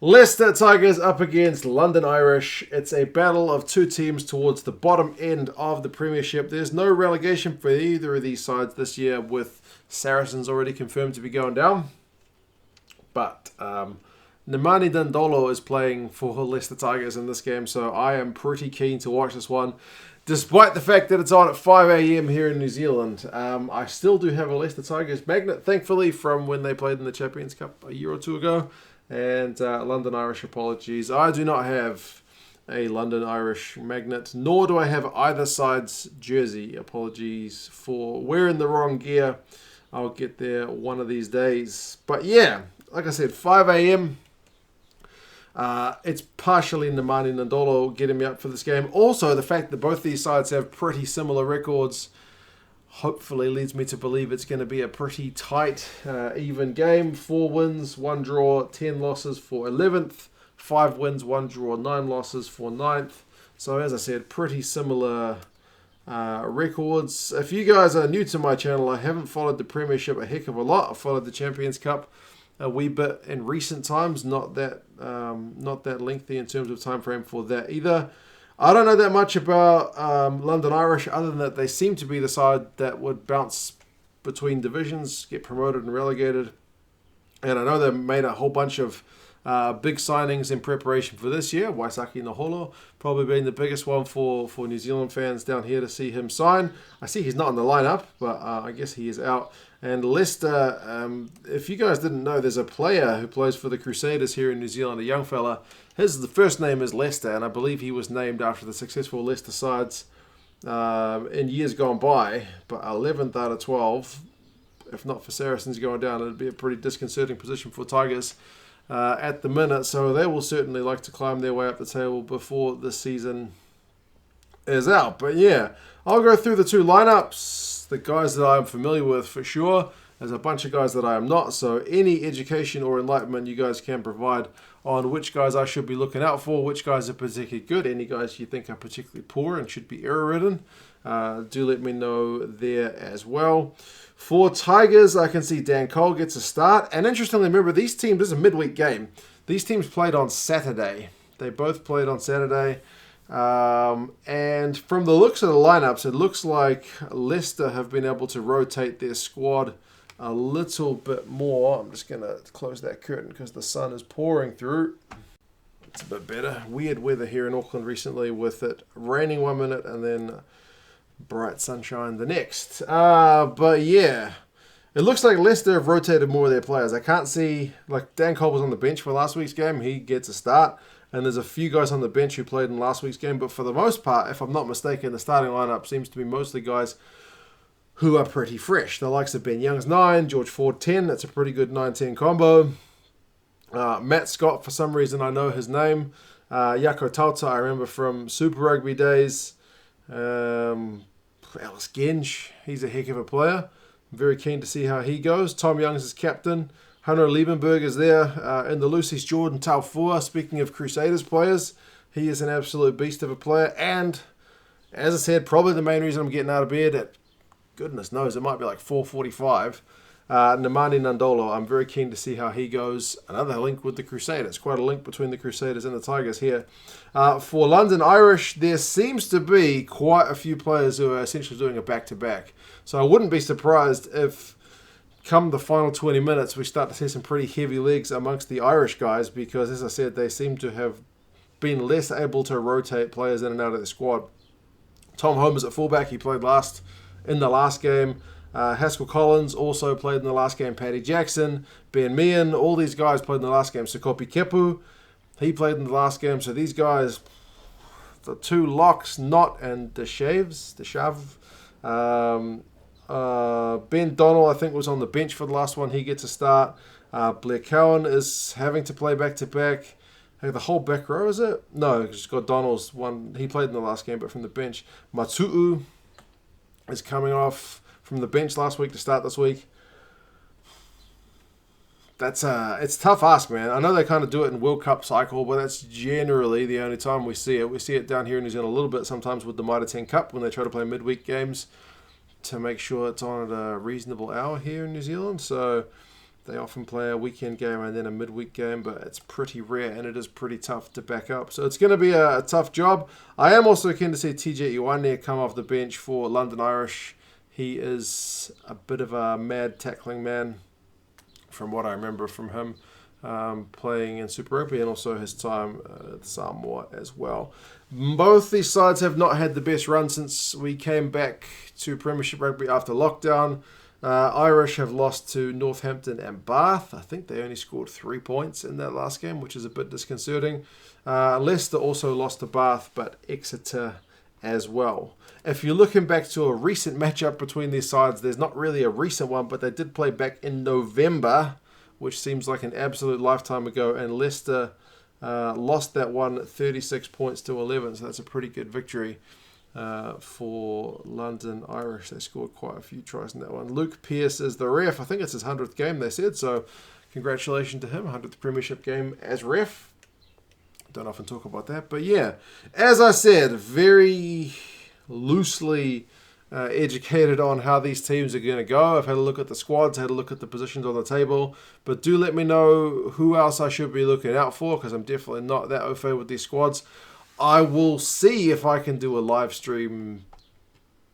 Leicester Tigers up against London Irish. It's a battle of two teams towards the bottom end of the Premiership. There's no relegation for either of these sides this year, with Saracens already confirmed to be going down. But Nadolo is playing for Leicester Tigers in this game, so I am pretty keen to watch this one. Despite the fact that it's on at 5 a.m. here in New Zealand, I still do have a Leicester Tigers magnet, thankfully, from when they played in the Champions Cup a year or two ago. And London Irish, apologies. I do not have a London Irish magnet, nor do I have either side's jersey. Apologies for wearing the wrong gear. I'll get there one of these days. But yeah, like I said, 5 a.m. It's partially Nemani Nadolo getting me up for this game. Also, the fact that both these sides have pretty similar records hopefully leads me to believe it's going to be a pretty tight, even game. 4 wins, 1 draw, 10 losses for 11th. 5 wins, 1 draw, 9 losses for 9th. So as I said, pretty similar records. If you guys are new to my channel, I haven't followed the Premiership a heck of a lot. I've followed the Champions Cup a wee bit in recent times, not that lengthy in terms of time frame for that either. I don't know that much about London Irish, other than that they seem to be the side that would bounce between divisions, get promoted and relegated. And I know they've made a whole bunch of big signings in preparation for this year. Waisaki Nadolo probably being the biggest one for New Zealand fans down here to see him sign. I see he's not in the lineup, but I guess he is out. And Leicester, if you guys didn't know, there's a player who plays for the Crusaders here in New Zealand, a young fella. The first name is Leicester, and I believe he was named after the successful Leicester sides in years gone by. But 11th out of 12, if not for Saracens going down, it'd be a pretty disconcerting position for Tigers at the minute. So they will certainly like to climb their way up the table before the season is out. But yeah, I'll go through the two lineups. The guys that I'm familiar with for sure. There's a bunch of guys that I am not. So any education or enlightenment you guys can provide on which guys I should be looking out for, which guys are particularly good, any guys you think are particularly poor and should be error-ridden, do let me know there as well. For Tigers, I can see Dan Cole gets a start. And interestingly, remember, these teams, this is a midweek game. These teams played on Saturday. They both played on Saturday. And from the looks of the lineups, it looks like Leicester have been able to rotate their squad a little bit more. I'm just going to close that curtain because the sun is pouring through. It's a bit better. Weird weather here in Auckland recently, with it raining 1 minute and then bright sunshine the next. But yeah, it looks like Leicester have rotated more of their players. I can't see, like Dan Cole was on the bench for last week's game. He gets a start. And there's a few guys on the bench who played in last week's game. But for the most part, if I'm not mistaken, the starting lineup seems to be mostly guys who are pretty fresh. The likes of Ben Young's 9, George Ford 10. That's a pretty good 9-10 combo. Matt Scott, for some reason, I know his name. Yako Tauta, I remember from Super Rugby days. Alice Genge, he's a heck of a player. I'm very keen to see how he goes. Tom Young's his captain. Hunter Liebenberg is there in the Lucy's. Jordan Taufua, speaking of Crusaders players, he is an absolute beast of a player. And as I said, probably the main reason I'm getting out of bed at, goodness knows, it might be like 4:45. Nemani Nadolo, I'm very keen to see how he goes. Another link with the Crusaders. Quite a link between the Crusaders and the Tigers here. For London Irish, there seems to be quite a few players who are essentially doing a back-to-back. So I wouldn't be surprised if come the final 20 minutes, we start to see some pretty heavy legs amongst the Irish guys, because, as I said, they seem to have been less able to rotate players in and out of the squad. Tom Holmes at fullback, he played in the last game. Haskell Collins also played in the last game. Paddy Jackson, Ben Meehan, all these guys played in the last game. Sekopi Kepu, he played in the last game. So these guys, the two locks, Knott and Deshav. Ben Donnell, I think, was on the bench for the last one. He gets a start. Blair Cowan is having to play back-to-back. The whole back row, is it? No, it's got Donnell's one. He played in the last game, but from the bench. Matu'u is coming off from the bench last week to start this week. It's a tough ask, man. I know they kind of do it in World Cup cycle, but that's generally the only time we see it. We see it down here in New Zealand a little bit sometimes with the Mitre 10 Cup when they try to play midweek games to make sure it's on at a reasonable hour here in New Zealand. So They often play a weekend game and then a midweek game, but it's pretty rare and it is pretty tough to back up. So it's going to be a tough job. I am also keen to see TJ Iwane come off the bench for London Irish. He is a bit of a mad tackling man from what I remember from him playing in Super Rugby and also his time at Samoa as well. Both these sides have not had the best run since we came back to Premiership Rugby after lockdown. Irish have lost to Northampton and Bath. I think they only scored 3 points in that last game, which is a bit disconcerting. Leicester also lost to Bath, but Exeter as well. If you're looking back to a recent matchup between these sides, there's not really a recent one, but they did play back in November, which seems like an absolute lifetime ago, and Leicester lost that one 36 points to 11, so that's a pretty good victory for London Irish. They scored quite a few tries in that one. Luke Pearce is the ref. I think it's his 100th game, they said, so congratulations to him. 100th Premiership game as ref. Don't often talk about that, but yeah, as I said, very loosely educated on how these teams are going to go. I've had a look at the squads, had a look at the positions on the table, but do let me know who else I should be looking out for, because I'm definitely not that au fait with these squads. I will see if I can do a live stream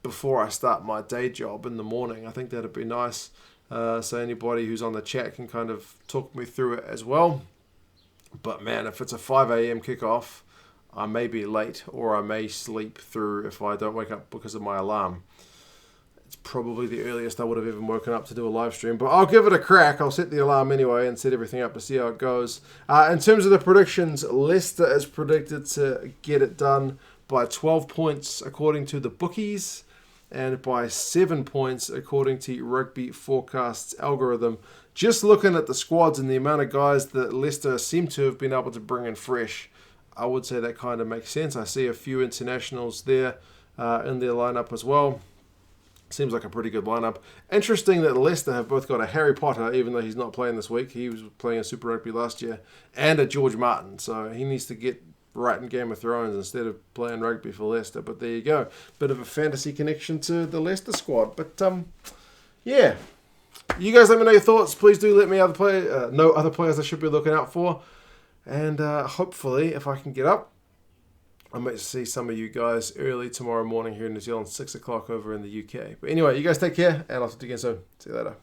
before I start my day job in the morning. I think that'd be nice. So anybody who's on the chat can kind of talk me through it as well. But man, if it's a 5 a.m. kickoff, I may be late or I may sleep through if I don't wake up because of my alarm. It's probably the earliest I would have even woken up to do a live stream, but I'll give it a crack. I'll set the alarm anyway and set everything up to see how it goes. In terms of the predictions, Leicester is predicted to get it done by 12 points according to the bookies and by 7 points according to Rugby Forecast's algorithm. Just looking at the squads and the amount of guys that Leicester seem to have been able to bring in fresh, I would say that kind of makes sense. I see a few internationals there in their lineup as well. Seems like a pretty good lineup. Interesting that Leicester have both got a Harry Potter, even though he's not playing this week. He was playing in Super Rugby last year, and a George Martin. So he needs to get right in Game of Thrones instead of playing rugby for Leicester. But there you go. Bit of a fantasy connection to the Leicester squad. But yeah. You guys let me know your thoughts. Please do let me know other players I should be looking out for. And hopefully, if I can get up, I might see some of you guys early tomorrow morning here in New Zealand, 6 o'clock over in the UK. But anyway, you guys take care, and I'll talk to you again soon. See you later.